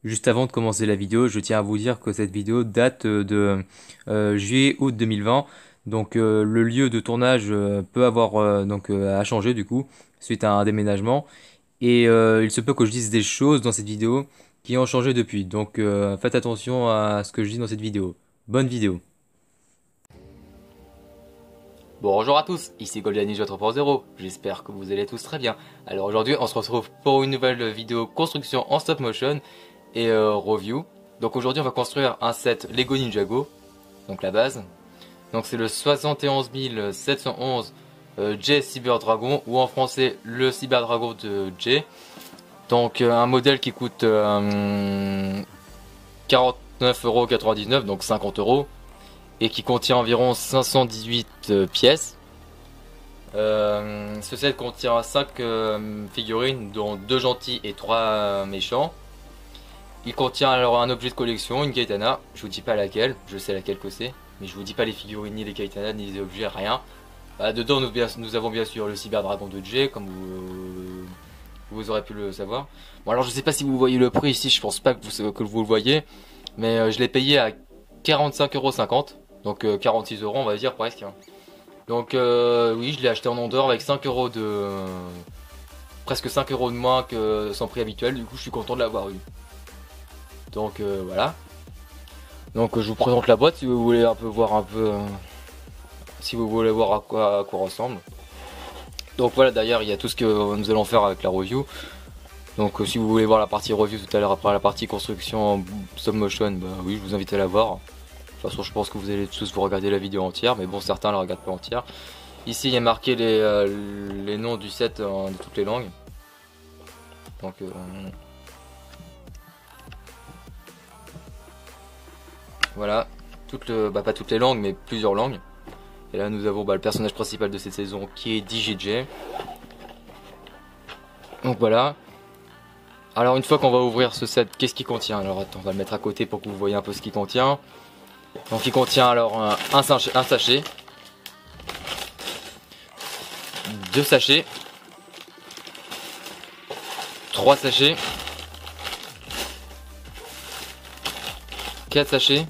Juste avant de commencer la vidéo, je tiens à vous dire que cette vidéo date de juillet-août 2020. Donc le lieu de tournage peut avoir à changer du coup suite à un déménagement. Et il se peut que je dise des choses dans cette vidéo qui ont changé depuis. Donc faites attention à ce que je dis dans cette vidéo. Bonne vidéo. Bonjour à tous, ici Golden Ninja 3.0, j'espère que vous allez tous très bien. Alors aujourd'hui on se retrouve pour une nouvelle vidéo construction en stop motion et review. Donc aujourd'hui on va construire un set Lego Ninjago, donc la base. Donc c'est le 71 711 J Cyber Dragon, ou en français le Cyber Dragon de J. Donc un modèle qui coûte 49,99 €, donc 50 €. Et qui contient environ 518 pièces. Ce set contient 5 figurines, dont 2 gentils et 3 méchants. Il contient alors un objet de collection, une katana. Je vous dis pas laquelle, je sais laquelle que c'est, mais je vous dis pas les figurines, ni les katanas, ni les objets, rien. Dedans nous avons bien sûr le Cyber Dragon de J, comme vous aurez pu le savoir. Bon, alors je sais pas si vous voyez le prix ici, je pense pas que vous le voyez, mais je l'ai payé à 45,50 €. Donc 46 € on va dire presque. Donc oui, je l'ai acheté en ondeur avec 5 € de... presque 5 € de moins que son prix habituel. Du coup je suis content de l'avoir eu. Donc voilà. Donc je vous présente la boîte si vous voulez un peu voir si vous voulez voir à quoi ressemble. Donc voilà, d'ailleurs il y a tout ce que nous allons faire avec la review. Donc si vous voulez voir la partie review tout à l'heure après la partie construction en stop motion, bah oui, je vous invite à la voir. De toute façon je pense que vous allez tous vous regarder la vidéo entière, mais bon, certains la regardent pas entière. Ici il y a marqué les noms du set de toutes les langues. Donc voilà, pas toutes les langues mais plusieurs langues. Et là nous avons le personnage principal de cette saison qui est DJJ. Donc voilà. Alors une fois qu'on va ouvrir ce set, qu'est-ce qu'il contient? Alors attends, on va le mettre à côté pour que vous voyez un peu ce qu'il contient. Donc il contient alors un sachet, 2 sachets, 3 sachets, 4 sachets,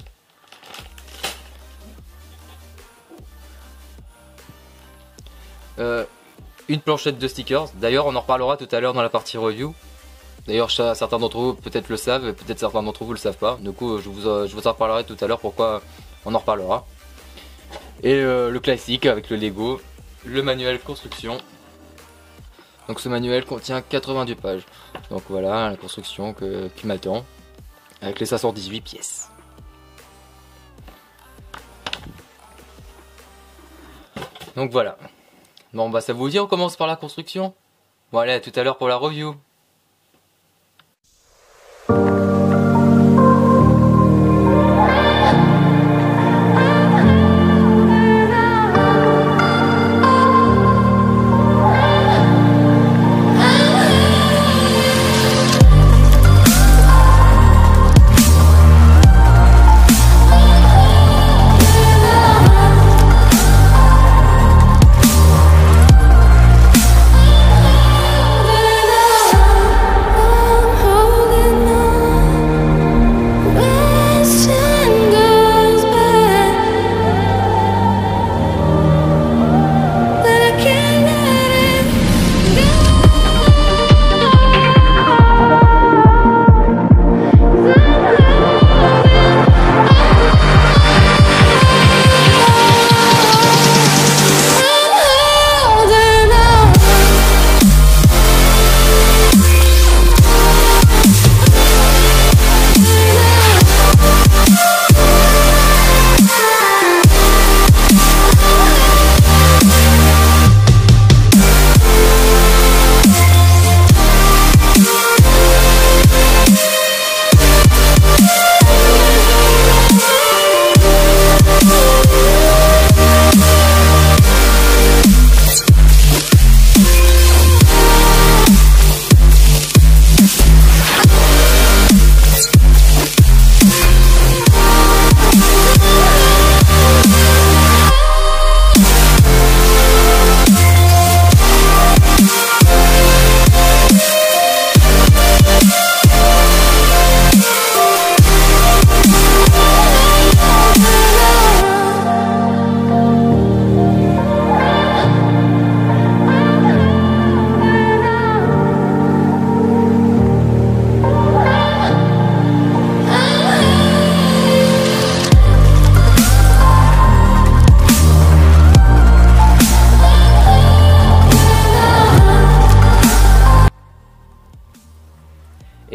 une planchette de stickers. D'ailleurs on en reparlera tout à l'heure dans la partie review. D'ailleurs certains d'entre vous peut-être le savent, peut-être certains d'entre vous le savent pas. Du coup je vous en reparlerai tout à l'heure pourquoi on en reparlera. Et le classique avec le Lego, le manuel construction. Donc ce manuel contient 82 pages. Donc voilà la construction qui m'attend. Avec les 518 pièces. Donc voilà. Bon bah ça vous dit on commence par la construction? Bon allez, à tout à l'heure pour la review.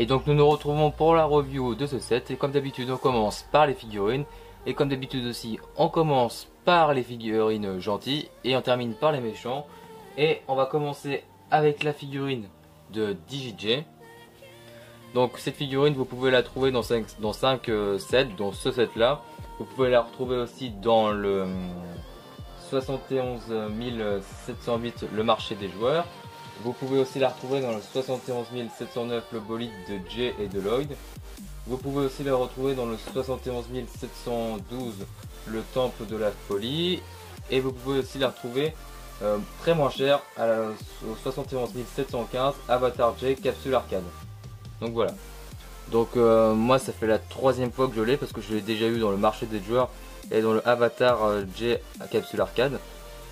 donc nous nous retrouvons pour la review de ce set. Et comme d'habitude on commence par les figurines. Et comme d'habitude aussi on commence par les figurines gentilles. Et on termine par les méchants. Et on va commencer avec la figurine de DJJ. Donc cette figurine vous pouvez la trouver dans 5 sets, dont ce set là. Vous pouvez la retrouver aussi dans le 71 708 le marché des joueurs. Vous pouvez aussi la retrouver dans le 71 709 le bolide de Jay et de Lloyd. Vous pouvez aussi la retrouver dans le 71 712 le temple de la folie. Et vous pouvez aussi la retrouver très moins cher au 71 715 Avatar Jay capsule arcade. Donc voilà. Donc moi ça fait la 3e fois que je l'ai parce que je l'ai déjà eu dans le marché des joueurs et dans le Avatar Jay capsule arcade.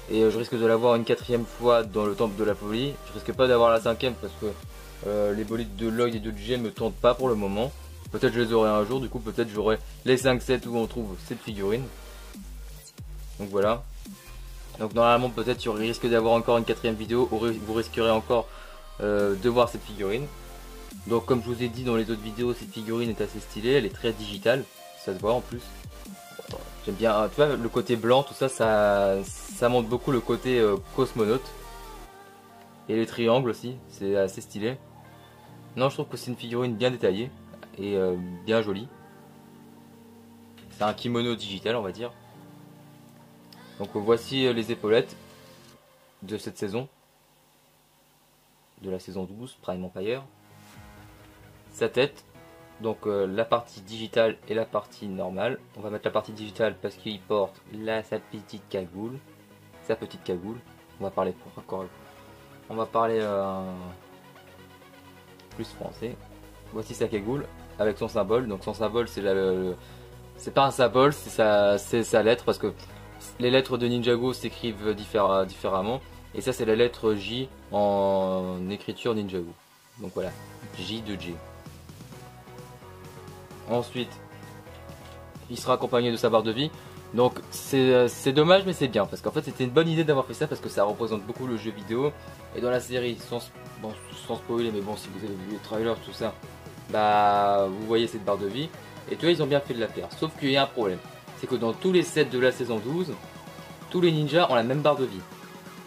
Et je risque de l'avoir une 4e fois dans le temple de la folie. Je risque pas d'avoir la 5e parce que les bolides de Lloyd et de Jay me tentent pas pour le moment. Peut-être je les aurai un jour, du coup peut-être j'aurai les 5 sets où on trouve cette figurine. Donc voilà. Donc normalement peut-être il risque d'avoir encore une 4e vidéo où vous risquerez encore de voir cette figurine. Donc comme je vous ai dit dans les autres vidéos, cette figurine est assez stylée, elle est très digitale, ça se voit en plus. J'aime bien, tu vois, le côté blanc, tout ça, ça montre beaucoup le côté cosmonaute. Et les triangles aussi, c'est assez stylé. Non, je trouve que c'est une figurine bien détaillée et bien jolie. C'est un kimono digital, on va dire. Donc voici les épaulettes de cette saison. De la saison 12, Prime Empire. Sa tête. Donc la partie digitale et la partie normale. On va mettre la partie digitale parce qu'il porte sa petite cagoule. On va parler plus français. Voici sa cagoule avec son symbole. Donc son symbole c'est c'est pas un symbole, c'est sa lettre parce que les lettres de Ninjago s'écrivent différemment. Et ça c'est la lettre J en écriture Ninjago. Donc voilà, J de J. Ensuite, il sera accompagné de sa barre de vie. Donc c'est dommage mais c'est bien parce qu'en fait c'était une bonne idée d'avoir fait ça parce que ça représente beaucoup le jeu vidéo. Et dans la série, sans spoiler, mais bon, si vous avez vu les trailers, tout ça, bah vous voyez cette barre de vie. Et tu vois, ils ont bien fait de la faire. Sauf qu'il y a un problème, c'est que dans tous les sets de la saison 12, tous les ninjas ont la même barre de vie.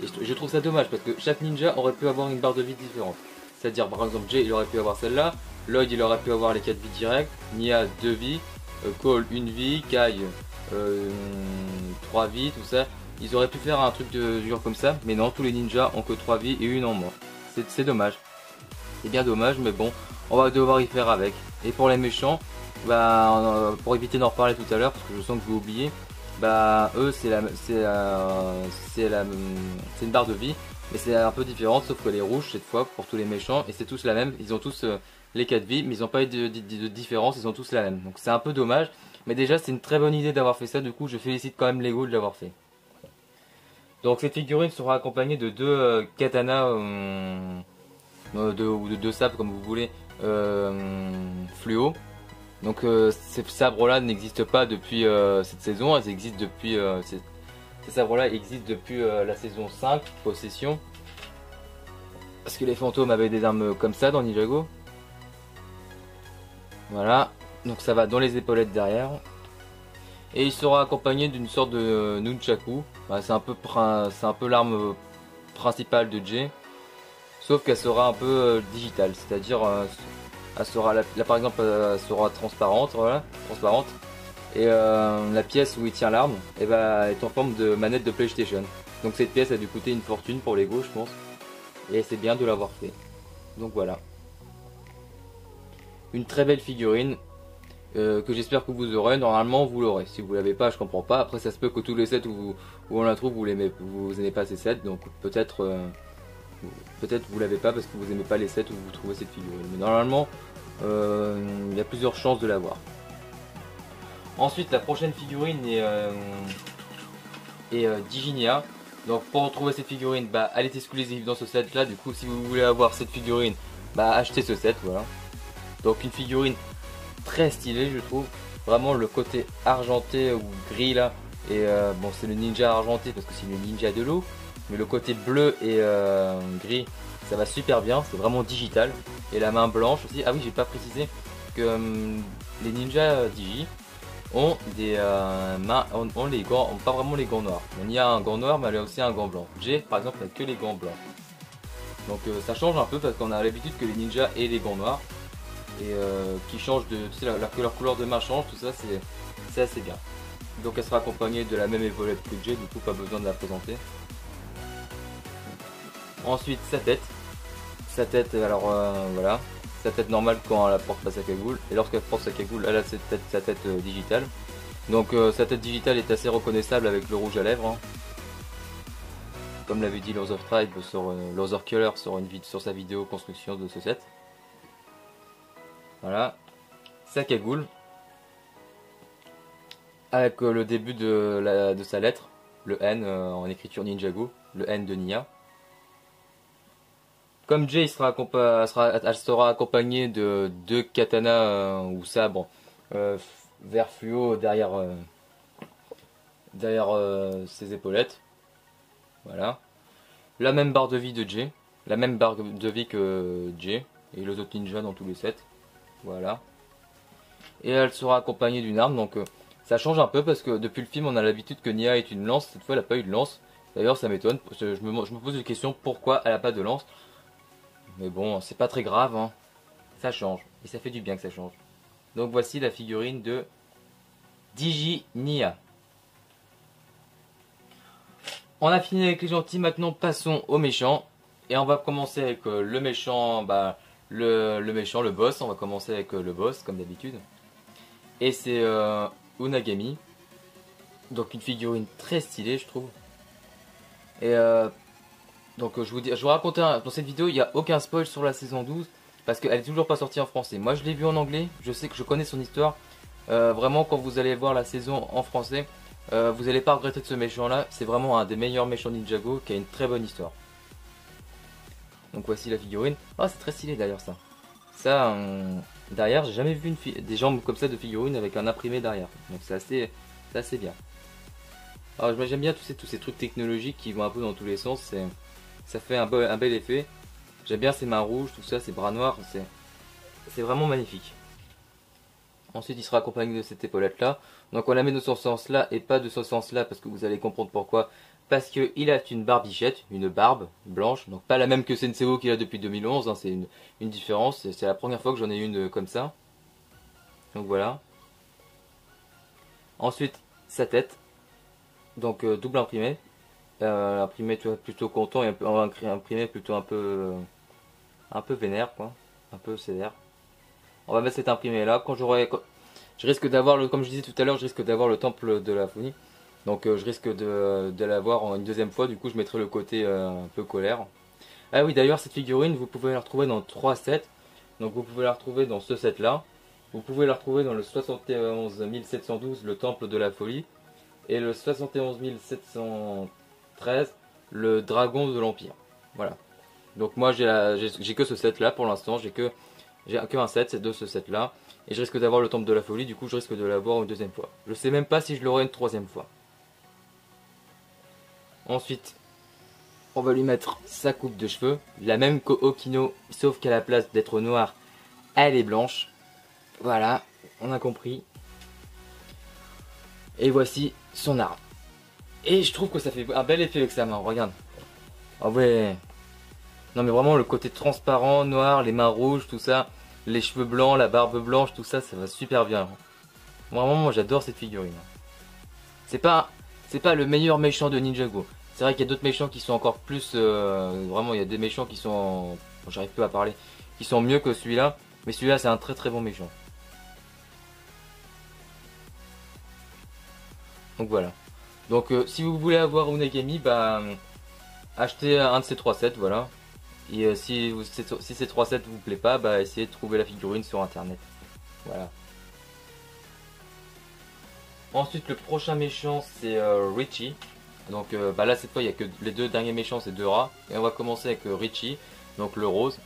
Et je trouve ça dommage parce que chaque ninja aurait pu avoir une barre de vie différente. C'est-à-dire par exemple Jay il aurait pu avoir celle-là, Lloyd il aurait pu avoir les 4 vies directes, Nia 2 vies, Cole 1 vie, Kai 3 vies, tout ça. Ils auraient pu faire un truc de dur comme ça, mais non, tous les ninjas ont que 3 vies et une en moins. C'est dommage. C'est bien dommage, mais bon, on va devoir y faire avec. Et pour les méchants, bah, pour éviter d'en reparler tout à l'heure, parce que je sens que je vais oublier, bah eux c'est une barre de vie, mais c'est un peu différente, sauf que les rouges cette fois pour tous les méchants, et c'est tous la même. Ils ont tous les 4 vies, mais ils n'ont pas eu de différence, ils ont tous la même. Donc c'est un peu dommage, mais déjà c'est une très bonne idée d'avoir fait ça, du coup je félicite quand même Lego de l'avoir fait. Donc cette figurine sera accompagnée de 2 katanas, ou de 2 sabres comme vous voulez, fluo. Donc ces sabres là n'existent pas depuis cette saison, elles existent depuis, ces sabres là existent depuis la saison 5, Possession. Parce que les fantômes avaient des armes comme ça dans Ninjago. Voilà, donc ça va dans les épaulettes derrière. Et il sera accompagné d'une sorte de nunchaku. Bah, c'est un peu l'arme principale de Jay. Sauf qu'elle sera un peu digitale, c'est-à-dire elle sera là par exemple elle sera transparente, voilà, transparente. Et la pièce où il tient l'arme est en forme de manette de PlayStation. Donc cette pièce a dû coûter une fortune pour Lego, je pense. Et c'est bien de l'avoir fait. Donc voilà. Une très belle figurine. Que j'espère que vous aurez. Normalement vous l'aurez. Si vous l'avez pas, je comprends pas. Après ça se peut que tous les sets où on la trouve vous n'aimez pas ces sets. Donc peut-être vous l'avez pas parce que vous aimez pas les sets où vous trouvez cette figurine. Mais normalement il y a plusieurs chances de l'avoir. Ensuite la prochaine figurine est Diginia. Donc pour retrouver cette figurine, bah, elle est exclusive dans ce set là. Du coup si vous voulez avoir cette figurine, bah achetez ce set, voilà. Donc une figurine très stylée je trouve. Vraiment le côté argenté ou gris là. Et bon c'est le ninja argenté parce que c'est le ninja de l'eau. Mais le côté bleu et gris ça va super bien, c'est vraiment digital. Et la main blanche aussi. Ah oui, j'ai pas précisé que les ninjas Digi ont des mains, ont les gants, ont pas vraiment les gants noirs. On y a un gant noir, mais elle a aussi un gant blanc. J'ai par exemple n'a que les gants blancs. Donc ça change un peu parce qu'on a l'habitude que les ninjas aient les gants noirs et qui changent de, tu sais, que leur couleur de main change, tout ça c'est assez bien. Donc elle sera accompagnée de la même épaulette que Jay, du coup pas besoin de la présenter. Ensuite sa tête. Sa tête, alors voilà, sa tête normale quand elle porte pas sa cagoule, et lorsqu'elle porte sa cagoule, elle a sa tête digitale. Donc sa tête digitale est assez reconnaissable avec le rouge à lèvres. Hein. Comme l'avait dit Lords of Tribe sur Lords of Killer sur sa vidéo construction de ce set. Voilà, sa cagoule avec le début de sa lettre, le N en écriture Ninjago, le N de Nia. Comme Jay elle sera accompagnée de deux katanas ou sabres vert fluo derrière ses épaulettes. Voilà. La même barre de vie de Jay, la même barre de vie que Jay et les autres ninjas dans tous les sets. Voilà. Et elle sera accompagnée d'une arme, donc ça change un peu parce que depuis le film on a l'habitude que Nia ait une lance, cette fois elle n'a pas eu de lance. D'ailleurs ça m'étonne, je me pose la question pourquoi elle n'a pas de lance. Mais bon, c'est pas très grave, hein. Ça change, et ça fait du bien que ça change. Donc voici la figurine de Digi Nia. On a fini avec les gentils, maintenant passons aux méchants. Et on va commencer avec le méchant, le méchant, le boss. On va commencer avec le boss, comme d'habitude. Et c'est Unagami. Donc une figurine très stylée, je trouve. Et donc je vous raconte dans cette vidéo, il n'y a aucun spoil sur la saison 12. Parce qu'elle est toujours pas sortie en français. Moi je l'ai vue en anglais, je sais que je connais son histoire. Vraiment quand vous allez voir la saison en français, vous n'allez pas regretter de ce méchant là. C'est vraiment un des meilleurs méchants Ninjago qui a une très bonne histoire. Donc voici la figurine. Ah, c'est très stylé d'ailleurs ça. Ça, derrière, j'ai jamais vu des jambes comme ça de figurine avec un imprimé derrière. Donc c'est assez bien. Alors j'aime bien tous ces trucs technologiques qui vont un peu dans tous les sens. Ça fait un bel effet. J'aime bien ces mains rouges, tout ça, ces bras noirs. C'est vraiment magnifique. Ensuite il sera accompagné de cette épaulette là. Donc on la met de ce sens là et pas de ce sens là parce que vous allez comprendre pourquoi. Parce qu'il a une barbichette, une barbe blanche, donc pas la même que Senseo qu'il a depuis 2011, hein, c'est une différence, c'est la première fois que j'en ai une comme ça. Donc voilà. Ensuite sa tête, donc double imprimé, imprimé plutôt content et imprimé plutôt un peu vénère quoi, un peu sévère. On va mettre cet imprimé là, je risque d'avoir comme je disais tout à l'heure, je risque d'avoir le temple de la folie. Donc je risque de l'avoir une deuxième fois, du coup je mettrai le côté un peu colère. Ah oui d'ailleurs cette figurine vous pouvez la retrouver dans 3 sets. Donc vous pouvez la retrouver dans ce set là. Vous pouvez la retrouver dans le 71 712 le temple de la folie. Et le 71 713 le dragon de l'empire. Voilà. Donc moi j'ai que ce set là pour l'instant, j'ai que un set, c'est de ce set là. Et je risque d'avoir le temple de la folie, du coup je risque de l'avoir une deuxième fois. Je sais même pas si je l'aurai une troisième fois. Ensuite, on va lui mettre sa coupe de cheveux, la même qu'Okino, sauf qu'à la place d'être noire, elle est blanche. Voilà, on a compris. Et voici son arme. Et je trouve que ça fait un bel effet avec sa main, regarde. Ah ouais. Non mais vraiment le côté transparent, noir, les mains rouges, tout ça, les cheveux blancs, la barbe blanche, tout ça, ça va super bien. Vraiment, moi j'adore cette figurine. C'est pas le meilleur méchant de Ninjago. C'est vrai qu'il y a d'autres méchants qui sont encore plus... vraiment, il y a des méchants qui sont... Bon, j'arrive peu à parler. Qui sont mieux que celui-là. Mais celui-là, c'est un très très bon méchant. Donc voilà. Donc si vous voulez avoir Unagami, achetez un de ces 3 sets, voilà. Et si ces 3 sets vous plaît pas, essayez de trouver la figurine sur internet. Voilà. Ensuite, le prochain méchant, c'est Richie. Donc là, cette fois, il n'y a que les deux derniers méchants, c'est 2 rats. Et on va commencer avec Richie, donc le rose.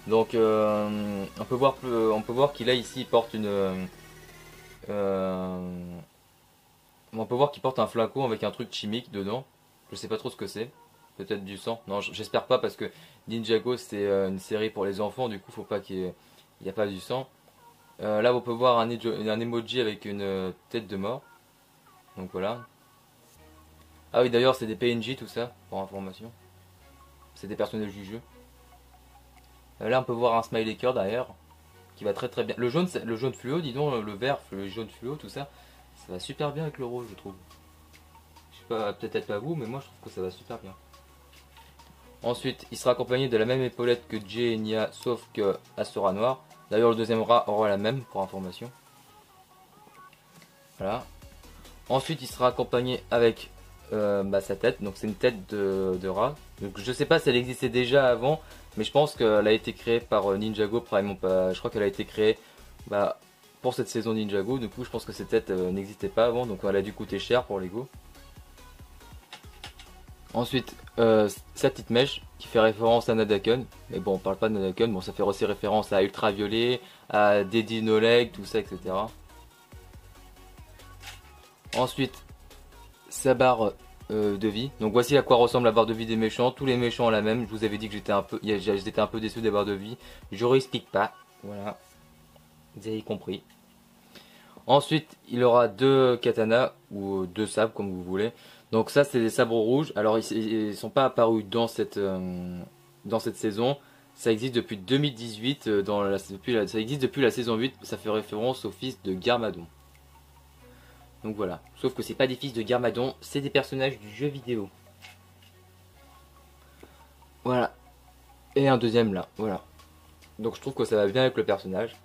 Donc on peut voir qu'il a ici, il porte on peut voir qu'il porte un flacon avec un truc chimique dedans. Je sais pas trop ce que c'est. peut-être du sang. Non, j'espère pas parce que Ninjago c'est une série pour les enfants, du coup faut pas qu'il y a pas du sang. Là on peut voir un emoji avec une tête de mort. Donc voilà. Ah oui d'ailleurs c'est des PNJ tout ça, pour information. C'est des personnages du jeu. Là on peut voir un smiley cœur derrière, qui va très très bien. Le jaune fluo, dis donc, le vert, le jaune fluo, tout ça, ça va super bien avec le rose je trouve. Je sais pas, peut-être pas vous, mais moi je trouve que ça va super bien. Ensuite, il sera accompagné de la même épaulette que Jay et Nia, sauf que Asura Noir. D'ailleurs, le deuxième rat aura la même, pour information. Voilà. Ensuite, il sera accompagné avec sa tête. Donc, c'est une tête de rat. Donc, je sais pas si elle existait déjà avant, mais je pense qu'elle a été créée par Ninjago. Je crois qu'elle a été créée pour cette saison Ninjago. Du coup, je pense que cette tête n'existait pas avant, donc elle a dû coûter cher pour Lego. Ensuite, sa petite mèche qui fait référence à Nadakun. Mais bon, on parle pas de Nadakun, bon, ça fait aussi référence à Ultraviolet, à Dedi No Leg, tout ça, etc. Ensuite, sa barre de vie. Donc voici à quoi ressemble la barre de vie des méchants. Tous les méchants ont la même. Je vous avais dit que j'étais un peu déçu des barres de vie. Je réexplique pas. Voilà. Vous avez compris. Ensuite, il aura deux katanas ou deux sabres comme vous voulez. Donc ça, c'est des sabres rouges. Alors ils sont pas apparus dans cette saison. Ça existe depuis 2018. Ça existe depuis la saison 8. Ça fait référence au fils de Garmadon. Donc voilà. Sauf que c'est pas des fils de Garmadon, c'est des personnages du jeu vidéo. Voilà. Et un deuxième là. Voilà. Donc je trouve que ça va bien avec le personnage.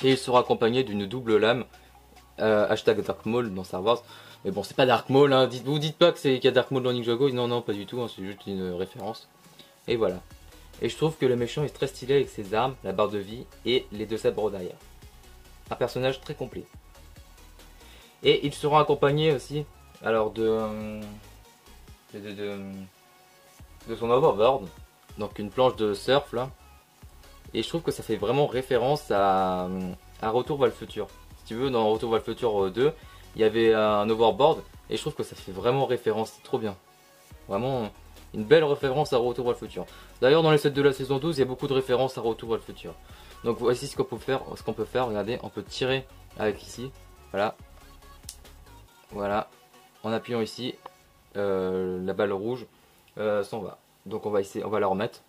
Et il sera accompagné d'une double lame. Hashtag Dark Maul dans Star Wars. Mais bon, c'est pas Dark Maul, hein. Vous dites pas qu'il y a Dark Maul dans Ninjago. Non, non, pas du tout, hein. C'est juste une référence. Et voilà. Et je trouve que le méchant est très stylé avec ses armes, la barre de vie et les deux sabres derrière. Un personnage très complet. Et ils seront accompagnés aussi, alors de son overboard, donc une planche de surf là. Et je trouve que ça fait vraiment référence à Retour vers le futur. Si tu veux, dans Retour vers le futur 2, il y avait un overboard et je trouve que ça fait vraiment référence, c'est trop bien. Vraiment une belle référence à Retour vers le futur. D'ailleurs, dans les sets de la saison 12, il y a beaucoup de références à Retour vers le futur. Donc voici ce qu'on peut faire, regardez, on peut tirer avec ici, voilà. Voilà, en appuyant ici, la balle rouge s'en va. Donc on va la remettre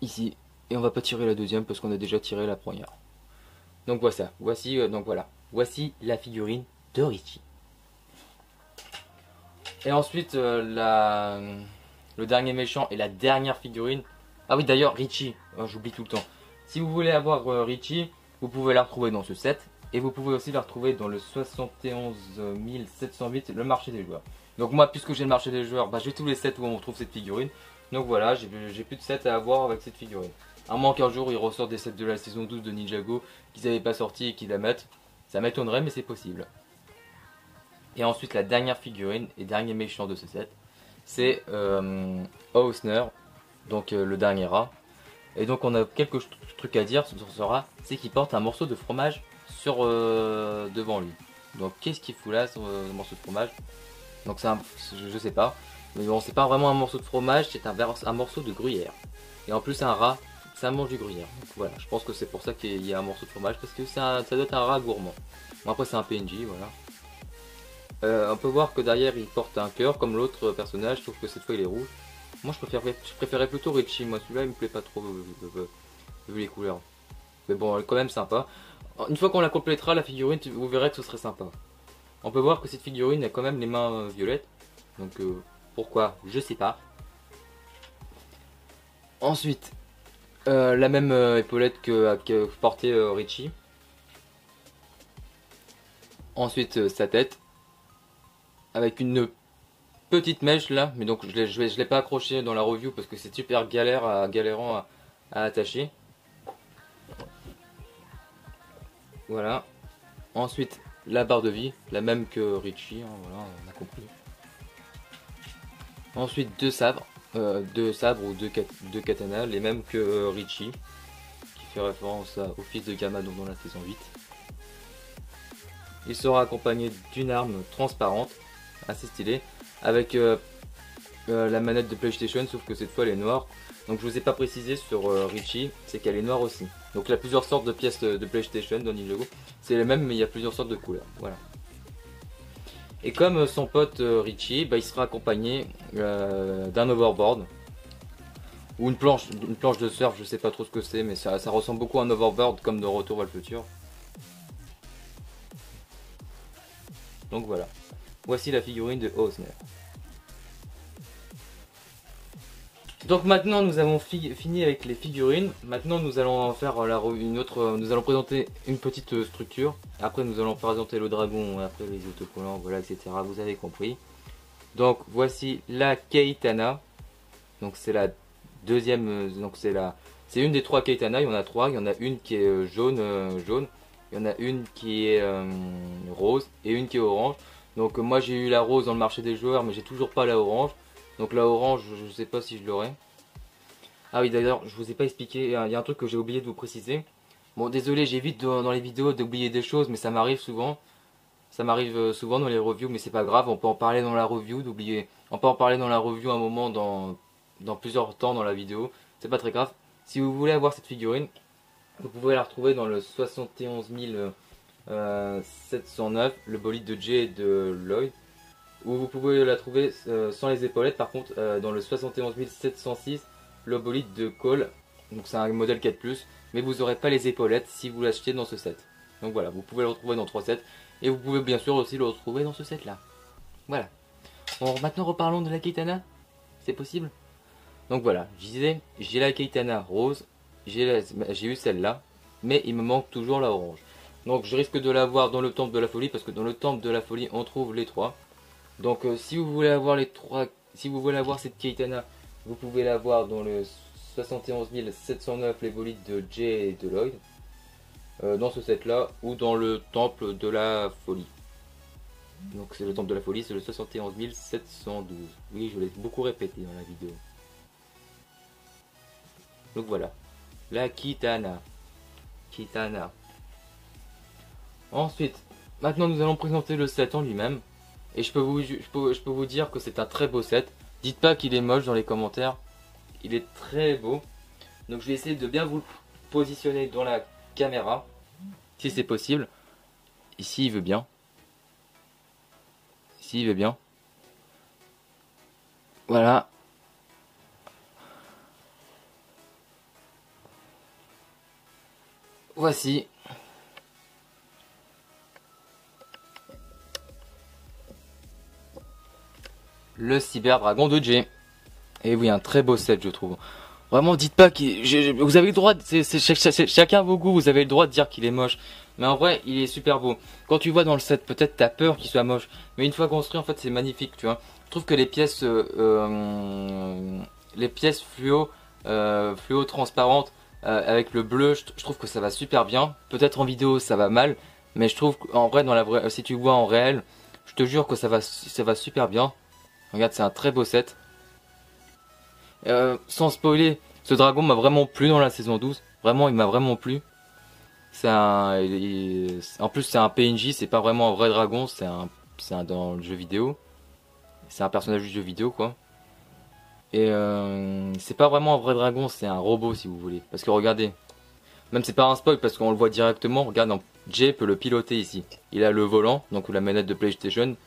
ici et on va pas tirer la deuxième parce qu'on a déjà tiré la première. Donc voici la figurine de Richie. Et ensuite le dernier méchant et la dernière figurine. Ah oui d'ailleurs Richie, j'oublie tout le temps. Si vous voulez avoir Richie, vous pouvez la retrouver dans ce set. Et vous pouvez aussi la retrouver dans le 71 708, le marché des joueurs. Donc moi, puisque j'ai le marché des joueurs, j'ai tous les sets où on retrouve cette figurine. Donc voilà, j'ai plus de sets à avoir avec cette figurine. À moins qu'un jour, ils ressortent des sets de la saison 12 de Ninjago qu'ils n'avaient pas sorti et qu'ils la mettent. Ça m'étonnerait, mais c'est possible. Et ensuite, la dernière figurine et dernier méchant de ce set, c'est Hausner, donc le dernier rat. Et donc on a quelques trucs à dire sur ce rat, c'est qu'il porte un morceau de fromage devant lui. Donc qu'est-ce qu'il fout là sur le morceau de fromage? Donc je sais pas. Mais bon, c'est pas vraiment un morceau de fromage, c'est un morceau de gruyère. Et en plus un rat, ça mange du gruyère. Donc voilà, je pense que c'est pour ça qu'il y a un morceau de fromage, parce que ça doit être un rat gourmand. Bon, après c'est un PNJ, voilà. On peut voir que derrière il porte un cœur comme l'autre personnage, sauf que cette fois il est rouge. Moi je préférais plutôt Richie, moi celui-là il me plaît pas trop vu les couleurs. Mais bon, elle est quand même sympa. Une fois qu'on la complétera, la figurine, vous verrez que ce serait sympa. On peut voir que cette figurine a quand même les mains violettes. Donc pourquoi, je sais pas. Ensuite, la même épaulette que portait Richie. Ensuite, sa tête. Avec une petite mèche là. Mais donc je l'ai pas accroché dans la review parce que c'est super galérant à attacher. Voilà. Ensuite, la barre de vie, la même que Richie, hein, voilà, on a compris. Ensuite, deux sabres ou deux katanas, les mêmes que Richie, qui fait référence au fils de Garmadon dans la saison 8. Il sera accompagné d'une arme transparente, assez stylée. avec la manette de PlayStation, sauf que cette fois elle est noire. Donc je vous ai pas précisé sur Richie, c'est qu'elle est noire aussi. Donc il y a plusieurs sortes de pièces de PlayStation dans Ninjago. C'est les mêmes mais il y a plusieurs sortes de couleurs. Voilà. Et comme son pote Richie, bah, il sera accompagné d'un overboard. Ou une planche de surf, je sais pas trop ce que c'est, mais ça ressemble beaucoup à un overboard comme de Retour vers le futur. Donc voilà. Voici la figurine de Osner. Donc maintenant nous avons fini avec les figurines. Maintenant nous allons faire nous allons présenter une petite structure. Après nous allons présenter le dragon, après les autocollants, voilà, etc. Vous avez compris. Donc voici la Keitana. Donc c'est la deuxième, donc c'est une des trois Keitana. Il y en a trois. Il y en a une qui est jaune. Il y en a une qui est rose et une qui est orange. Donc moi j'ai eu la rose dans le marché des joueurs, mais j'ai toujours pas la orange. Donc la orange, je sais pas si je l'aurai. Ah oui, d'ailleurs, je vous ai pas expliqué, il y a un truc que j'ai oublié de vous préciser. Bon, désolé, j'évite dans les vidéos d'oublier des choses, mais ça m'arrive souvent. Ça m'arrive souvent dans les reviews, mais c'est pas grave, on peut en parler dans la review, on peut en parler dans la review un moment dans plusieurs temps dans la vidéo. C'est pas très grave. Si vous voulez avoir cette figurine, vous pouvez la retrouver dans le 71 709, le bolide de Jay et de Lloyd. Ou vous pouvez la trouver sans les épaulettes, par contre dans le 71 706, le bolide de Cole. Donc c'est un modèle 4+, mais vous n'aurez pas les épaulettes si vous l'achetez dans ce set. Donc voilà, vous pouvez le retrouver dans 3 sets. Et vous pouvez bien sûr aussi le retrouver dans ce set là. Voilà. Bon, maintenant reparlons de la Keitana. C'est possible? Donc voilà, je disais, j'ai la Keitana rose, j'ai eu celle-là, mais il me manque toujours la orange. Donc je risque de l'avoir dans le temple de la folie, parce que dans le temple de la folie on trouve les trois. Donc si vous voulez avoir les trois, si vous voulez avoir cette Keitana, vous pouvez l'avoir dans le 71 709, les bolides de Jay et de Lloyd, dans ce set là, ou dans le temple de la folie. Donc c'est le temple de la folie, c'est le 71 712. Oui, je l'ai beaucoup répété dans la vidéo. Donc voilà, la Kitana. Kitana. Ensuite, maintenant nous allons présenter le set en lui-même. Et je peux vous dire que c'est un très beau set. Dites pas qu'il est moche dans les commentaires. Il est très beau. Donc je vais essayer de bien vous le positionner dans la caméra. Si c'est possible. Ici il veut bien. Ici il veut bien. Voilà. Voici. Le Cyber Dragon de Jay. Et oui, un très beau set je trouve. Vraiment, dites pas que vous avez le droit, chacun vos goûts, vous avez le droit de dire qu'il est moche. Mais en vrai, il est super beau. Quand tu vois dans le set, peut-être t'as peur qu'il soit moche. Mais une fois construit, en fait, c'est magnifique, tu vois. Je trouve que les pièces fluo, fluo transparentes, avec le bleu, je trouve que ça va super bien. Peut-être en vidéo, ça va mal. Mais je trouve qu'en vrai, si tu vois en réel, je te jure que ça va super bien. Regarde, c'est un très beau set. Sans spoiler, ce dragon m'a vraiment plu dans la saison 12. Vraiment, il m'a vraiment plu. En plus, c'est un PNJ, c'est pas vraiment un vrai dragon, c'est un dans le jeu vidéo. C'est un personnage du jeu vidéo, quoi. Et c'est pas vraiment un vrai dragon, c'est un robot, si vous voulez. Parce que regardez, même c'est pas un spoil, parce qu'on le voit directement. Regarde, Jay peut le piloter ici. Il a le volant, donc la manette de PlayStation.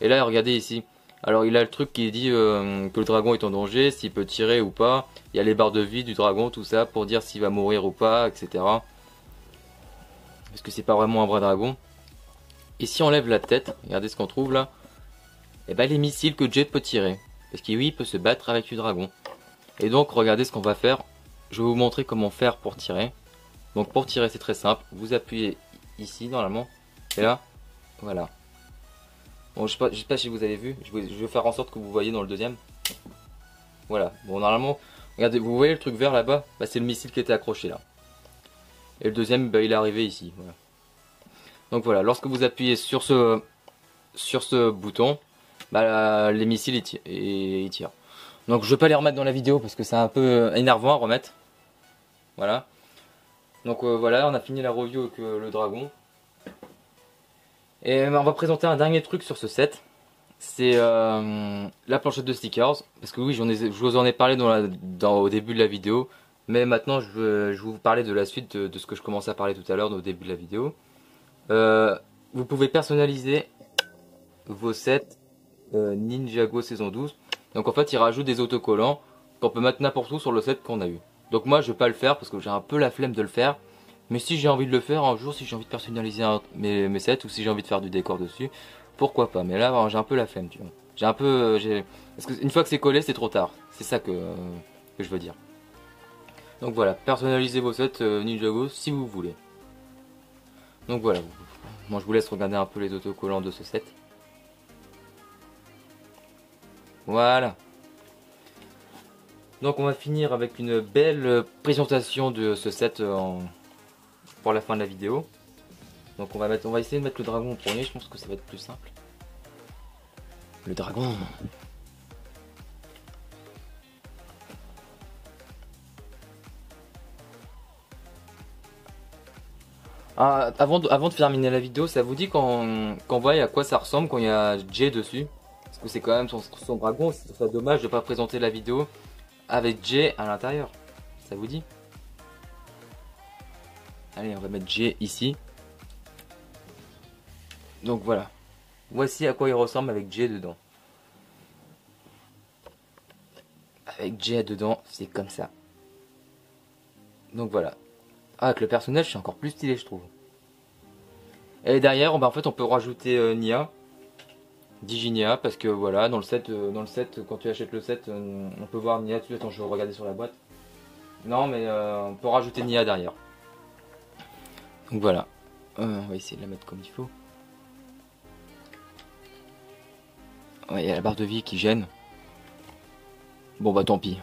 Et là, regardez ici. Alors il a le truc qui dit que le dragon est en danger, s'il peut tirer ou pas. Il y a les barres de vie du dragon, tout ça, pour dire s'il va mourir ou pas, etc. Parce que c'est pas vraiment un vrai dragon. Et si on enlève la tête, regardez ce qu'on trouve là. Et ben les missiles que Jay peut tirer. Parce qu'il oui, il peut se battre avec le dragon. Et donc regardez ce qu'on va faire. Je vais vous montrer comment faire pour tirer. Donc pour tirer c'est très simple. Vous appuyez ici normalement. Et là, voilà. Bon, je sais pas si vous avez vu, je vais faire en sorte que vous voyez dans le deuxième. Voilà, bon normalement, regardez, vous voyez le truc vert là-bas, bah, c'est le missile qui était accroché là. Et le deuxième, bah, il est arrivé ici. Voilà. Donc voilà, lorsque vous appuyez sur ce bouton, bah, les missiles ils tirent. Donc je vais pas les remettre dans la vidéo parce que c'est un peu énervant à remettre. Voilà. Donc voilà, on a fini la review avec le dragon. Et on va présenter un dernier truc sur ce set. c'est la planchette de stickers. Parce que oui, je vous en ai parlé au début de la vidéo. Mais maintenant, je vais vous parler de la suite de ce que je commençais à parler tout à l'heure au début de la vidéo. Vous pouvez personnaliser vos sets Ninjago saison 12. Donc en fait, il rajoute des autocollants qu'on peut mettre n'importe où sur le set qu'on a eu. Donc moi, je vais pas le faire parce que j'ai un peu la flemme de le faire. Mais si j'ai envie de le faire un jour, si j'ai envie de personnaliser mes sets ou si j'ai envie de faire du décor dessus, pourquoi pas. Mais là, j'ai un peu la flemme, tu vois. J'ai un peu, parce que une fois que c'est collé, c'est trop tard. C'est ça que je veux dire. Donc voilà, personnalisez vos sets Ninjago si vous voulez. Donc voilà, moi je vous laisse regarder un peu les autocollants de ce set. Voilà. Donc on va finir avec une belle présentation de ce set pour la fin de la vidéo. Donc on va essayer de mettre le dragon en premier, je pense que ça va être plus simple. Le dragon. Ah, avant de terminer la vidéo, ça vous dit qu'on voit à quoi ça ressemble quand il y a Jay dessus? Parce que c'est quand même son dragon, ce serait dommage de pas présenter la vidéo avec Jay à l'intérieur. Ça vous dit? Allez, on va mettre Jay ici. Donc voilà. Voici à quoi il ressemble avec Jay dedans. Avec Jay dedans, c'est comme ça. Donc voilà. Ah, avec le personnage, c'est encore plus stylé, je trouve. Et derrière, en fait, on peut rajouter Nia. Diginia, parce que voilà, dans le set, quand tu achètes le set, on peut voir Nia dessus. Attends, je vais regarder sur la boîte. Non, mais on peut rajouter Nia derrière. Donc voilà. On va essayer de la mettre comme il faut. Ouais, il y a la barre de vie qui gêne. Bon bah tant pis.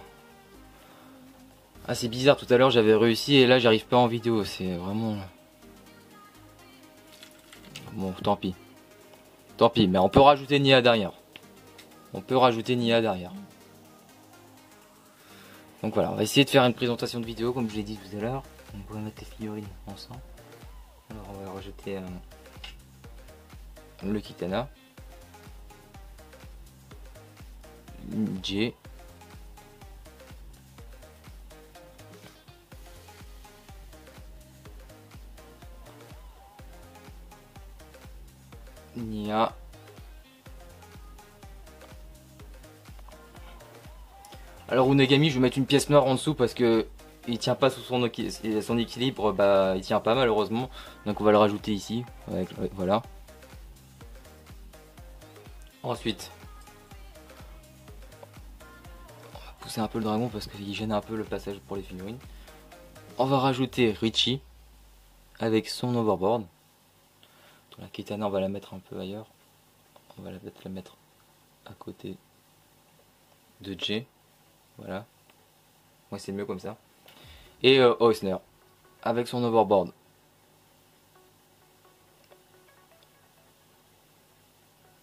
Ah, c'est bizarre, tout à l'heure j'avais réussi et là j'arrive pas en vidéo, c'est vraiment... Bon, tant pis. Tant pis, mais on peut rajouter Nia derrière. On peut rajouter Nia derrière. Donc voilà, on va essayer de faire une présentation de vidéo comme je l'ai dit tout à l'heure. On va mettre les figurines ensemble. Alors on va rajouter le Kitana. J. Nia. Alors Unagami, je vais mettre une pièce noire en dessous parce que il tient pas sous son équilibre, bah il tient pas malheureusement. Donc on va le rajouter ici. Voilà. Ensuite, on va pousser un peu le dragon parce qu'il gêne un peu le passage pour les figurines. On va rajouter Richie avec son overboard. La Kitana, on va la mettre un peu ailleurs. On va la mettre à côté de Jay. Voilà. Moi, c'est mieux comme ça. Et Eisner avec son overboard.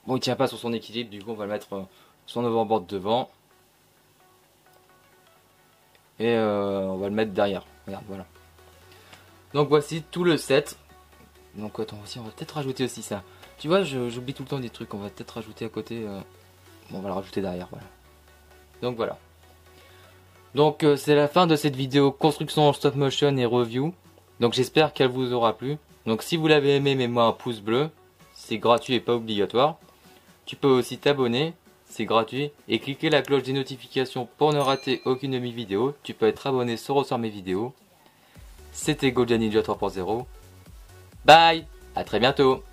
Bon, il tient pas sur son équilibre, du coup, on va mettre son overboard devant. Et on va le mettre derrière. Regarde, voilà. Donc voici tout le set. Donc attends, aussi, on va peut-être rajouter aussi ça. Tu vois, j'oublie tout le temps des trucs. On va peut-être rajouter à côté. Bon, on va le rajouter derrière, voilà. Donc voilà. Donc c'est la fin de cette vidéo construction en stop motion et review. Donc j'espère qu'elle vous aura plu. Donc si vous l'avez aimé, mets-moi un pouce bleu. C'est gratuit et pas obligatoire. Tu peux aussi t'abonner. C'est gratuit. Et cliquer la cloche des notifications pour ne rater aucune de mes vidéos. Tu peux être abonné sans recevoir mes vidéos. C'était Golden Ninja 3.0. Bye, à très bientôt.